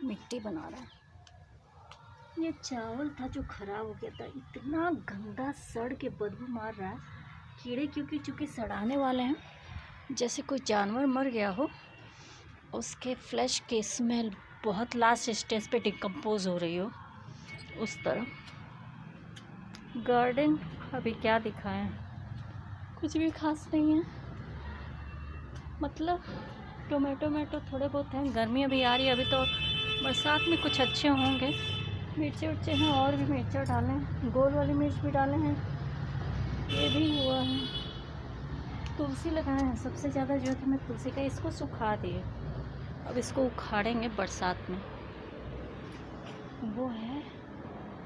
मिट्टी बना रहा है। ये चावल था जो खराब हो गया था, इतना गंदा सड़ के बदबू मार रहा है। कीड़े क्योंकि चूँकि सड़ाने वाले हैं, जैसे कोई जानवर मर गया हो, उसके फ्लैश की स्मेल बहुत लास्ट स्टेज पे डिकम्पोज हो रही हो, उस तरह। गार्डन अभी क्या दिखाएं, कुछ भी खास नहीं है। मतलब टोमेटो थोड़े बहुत हैं। गर्मी अभी आ रही है, अभी तो बरसात में कुछ अच्छे होंगे। मिर्चे उर्चे हैं, और भी मिर्चा डाले हैं, गोल वाली मिर्च भी डाले हैं। ये भी हुआ है। तुलसी लगाए हैं, सबसे ज़्यादा जो है मैं तुलसी का, इसको सुखा दिए, अब इसको उखाड़ेंगे बरसात में। वो है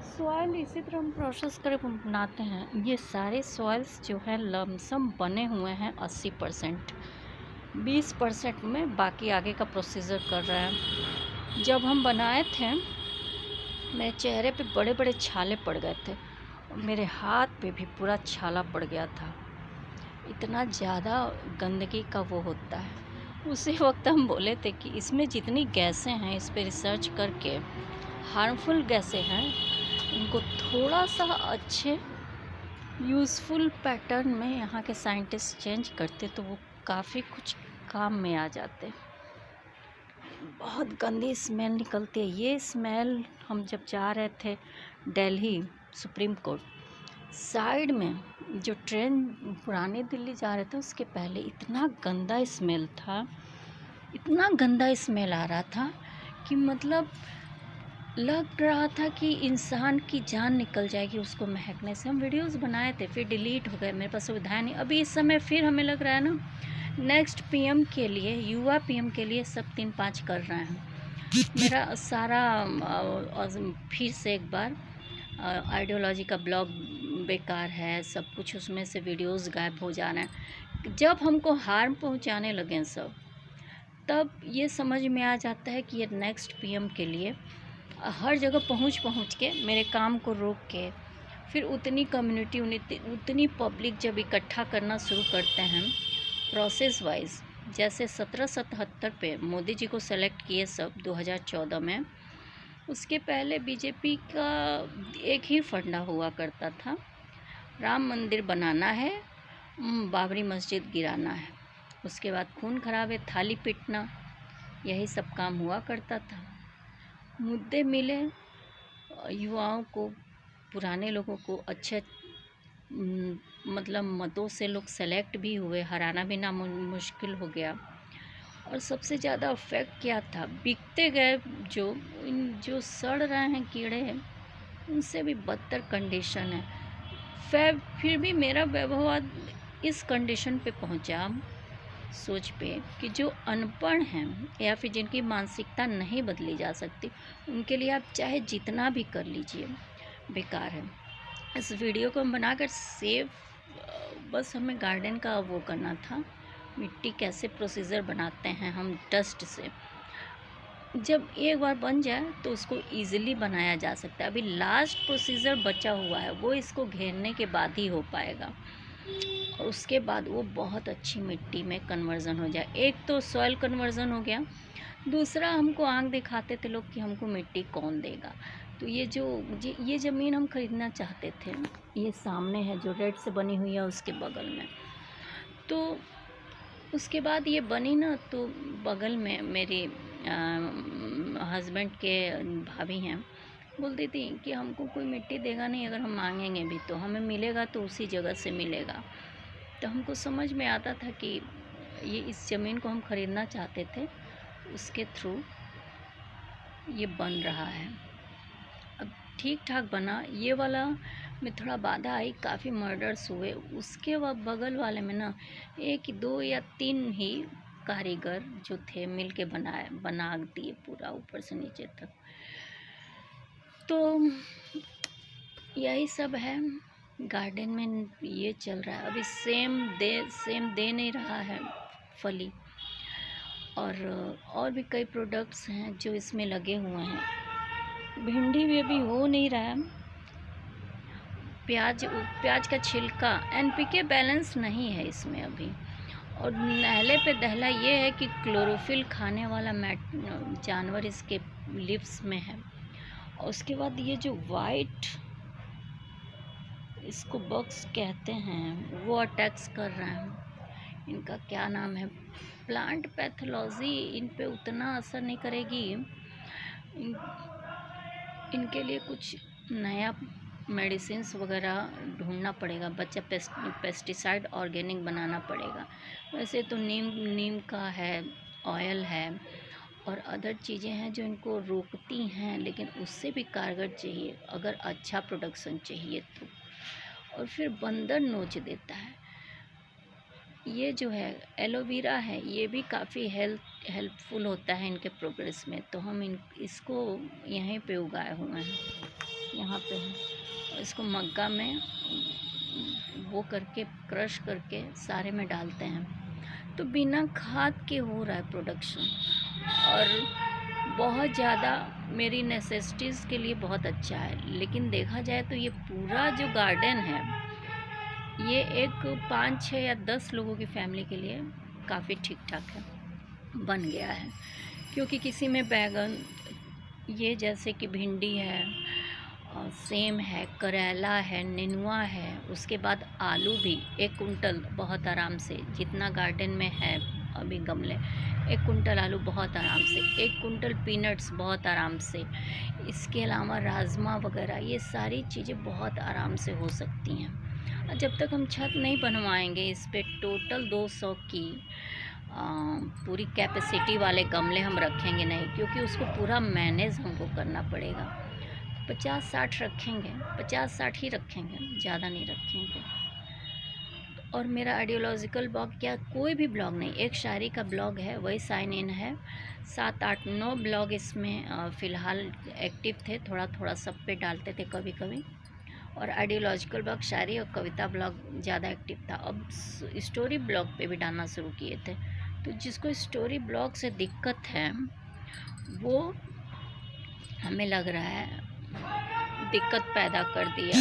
सॉइल, इसी तरह हम प्रोसेस कर बनाते हैं। ये सारे सॉइल्स जो है लमसम बने हुए हैं 80%, 20% में बाकी आगे का प्रोसीजर कर रहा है। जब हम बनाए थे मेरे चेहरे पे बड़े बड़े छाले पड़ गए थे, और मेरे हाथ पे भी पूरा छाला पड़ गया था। इतना ज़्यादा गंदगी का वो होता है। उसी वक्त हम बोले थे कि इसमें जितनी गैसें हैं, इस पे रिसर्च करके हार्मफुल गैसें हैं, इनको थोड़ा सा अच्छे यूज़फुल पैटर्न में यहाँ के साइंटिस्ट चेंज करते तो वो काफ़ी कुछ काम में आ जाते। बहुत गंदी स्मेल निकलती है। ये स्मेल हम जब जा रहे थे दिल्ली सुप्रीम कोर्ट, साइड में जो ट्रेन पुरानी दिल्ली जा रहे थे उसके पहले इतना गंदा स्मेल था, इतना गंदा स्मेल आ रहा था कि मतलब लग रहा था कि इंसान की जान निकल जाएगी उसको महकने से। हम वीडियोस बनाए थे, फिर डिलीट हो गए, मेरे पास सुविधा नहीं। अभी इस समय फिर हमें लग रहा है ना, नेक्स्ट पीएम के लिए, युवा पीएम के लिए सब 3-5 कर रहे हैं। मेरा सारा फिर से एक बार आइडियोलॉजी का ब्लॉग बेकार है, सब कुछ उसमें से वीडियोस गायब हो जा रहे हैं। जब हमको हार्म पहुंचाने लगें सब, तब ये समझ में आ जाता है कि ये नेक्स्ट पीएम के लिए हर जगह पहुंच के मेरे काम को रोक के, फिर उतनी कम्युनिटी, उतनी पब्लिक जब इकट्ठा करना शुरू करते हैं प्रोसेस वाइज, जैसे 1777 पे मोदी जी को सेलेक्ट किए सब 2014 में। उसके पहले बीजेपी का एक ही फंडा हुआ करता था, राम मंदिर बनाना है, बाबरी मस्जिद गिराना है। उसके बाद खून खराबे, थाली पीटना, यही सब काम हुआ करता था। मुद्दे मिले युवाओं को, पुराने लोगों को अच्छे मतलब मतों से लोग सेलेक्ट भी हुए, हराना भी ना मुश्किल हो गया। और सबसे ज़्यादा इफेक्ट क्या था, बिकते गए जो सड़ रहे हैं कीड़े, उनसे भी बदतर कंडीशन है। फिर भी मेरा व्यवहार इस कंडीशन पे पहुंचा, सोच पे, कि जो अनपढ़ हैं या फिर जिनकी मानसिकता नहीं बदली जा सकती, उनके लिए आप चाहे जितना भी कर लीजिए बेकार है। इस वीडियो को हम बनाकर सेव, बस हमें गार्डन का वो करना था, मिट्टी कैसे प्रोसीजर बनाते हैं हम डस्ट से। जब एक बार बन जाए तो उसको इजीली बनाया जा सकता है। अभी लास्ट प्रोसीजर बचा हुआ है, वो इसको घेरने के बाद ही हो पाएगा, और उसके बाद वो बहुत अच्छी मिट्टी में कन्वर्ज़न हो जाए। एक तो सॉइल कन्वर्ज़न हो गया, दूसरा हमको आंख दिखाते थे लोग कि हमको मिट्टी कौन देगा। तो ये ज़मीन हम ख़रीदना चाहते थे, ये सामने है जो रेड से बनी हुई है उसके बगल में। तो उसके बाद ये बनी ना, तो बगल में मेरी हस्बैंड के भाभी हैं, बोलती थी कि हमको कोई मिट्टी देगा नहीं, अगर हम मांगेंगे भी तो हमें मिलेगा तो उसी जगह से मिलेगा। तो हमको समझ में आता था कि ये इस ज़मीन को हम ख़रीदना चाहते थे, उसके थ्रू ये बन रहा है। अब ठीक ठाक बना, ये वाला में थोड़ा बाधा आई, काफ़ी मर्डर्स हुए। उसके बगल वाले में ना 1, 2 या 3 ही कारीगर जो थे मिल के बना दिए पूरा ऊपर से नीचे तक। तो यही सब है गार्डन में, ये चल रहा है। अभी सेम दे नहीं रहा है फली, और भी कई प्रोडक्ट्स हैं जो इसमें लगे हुए हैं। भिंडी भी अभी हो नहीं रहा है। प्याज का छिलका, एनपीके बैलेंस नहीं है इसमें अभी, और नहले पे दहला ये है कि क्लोरोफिल खाने वाला जानवर इसके लिप्स में है। और उसके बाद ये जो वाइट इसको बग्स कहते हैं वो अटैक्स कर रहे हैं। इनका क्या नाम है, प्लांट पैथोलॉजी इन पे उतना असर नहीं करेगी। इनके लिए कुछ नया मेडिसिन्स वगैरह ढूंढना पड़ेगा, बच्चा पेस्टिसाइड ऑर्गेनिक बनाना पड़ेगा। वैसे तो नीम का है, ऑयल है और अदर चीज़ें हैं जो इनको रोकती हैं, लेकिन उससे भी कारगर चाहिए अगर अच्छा प्रोडक्शन चाहिए तो। और फिर बंदर नोच देता है। ये जो है एलोवेरा है, ये भी काफ़ी हेल्पफुल होता है इनके प्रोग्रेस में। तो हम इसको यहीं पे उगाए हुए हैं, यहाँ पे है। और इसको मग्गा में वो करके क्रश करके सारे में डालते हैं। तो बिना खाद के हो रहा है प्रोडक्शन और बहुत ज़्यादा मेरी नेसेसिटीज़ के लिए बहुत अच्छा है। लेकिन देखा जाए तो ये पूरा जो गार्डन है ये एक 5, 6 या 10 लोगों की फैमिली के लिए काफ़ी ठीक ठाक है, बन गया है। क्योंकि किसी में बैगन, ये जैसे कि भिंडी है, सेम है, करेला है, नेनुआ है, उसके बाद आलू भी 1 कुंटल बहुत आराम से, जितना गार्डन में है अभी गमले, 1 कुंटल आलू बहुत आराम से, 1 कुंटल पीनट्स बहुत आराम से। इसके अलावा राजमा वगैरह ये सारी चीज़ें बहुत आराम से हो सकती हैं। जब तक हम छत नहीं बनवाएंगे इस पे टोटल 200 की पूरी कैपेसिटी वाले गमले हम रखेंगे नहीं, क्योंकि उसको पूरा मैनेज हमको करना पड़ेगा। 50-60 रखेंगे, 50-60 ही रखेंगे, ज़्यादा नहीं रखेंगे। और मेरा आइडियोलॉजिकल ब्लॉग क्या, कोई भी ब्लॉग नहीं, एक शायरी का ब्लॉग है, वही साइन इन है। 7, 8, 9 ब्लॉग इसमें फ़िलहाल एक्टिव थे, थोड़ा थोड़ा सब पे डालते थे कभी कभी। और आइडियोलॉजिकल ब्लॉग, शायरी और कविता ब्लॉग ज़्यादा एक्टिव था। अब स्टोरी ब्लॉग पे भी डालना शुरू किए थे। तो जिसको स्टोरी ब्लॉग से दिक्कत है वो हमें लग रहा है दिक्कत पैदा कर दिया।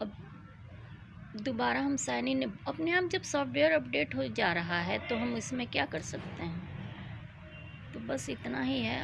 अब दोबारा हम साइन इन, अपने आप जब सॉफ्टवेयर अपडेट हो जा रहा है तो हम इसमें क्या कर सकते हैं। तो बस इतना ही है।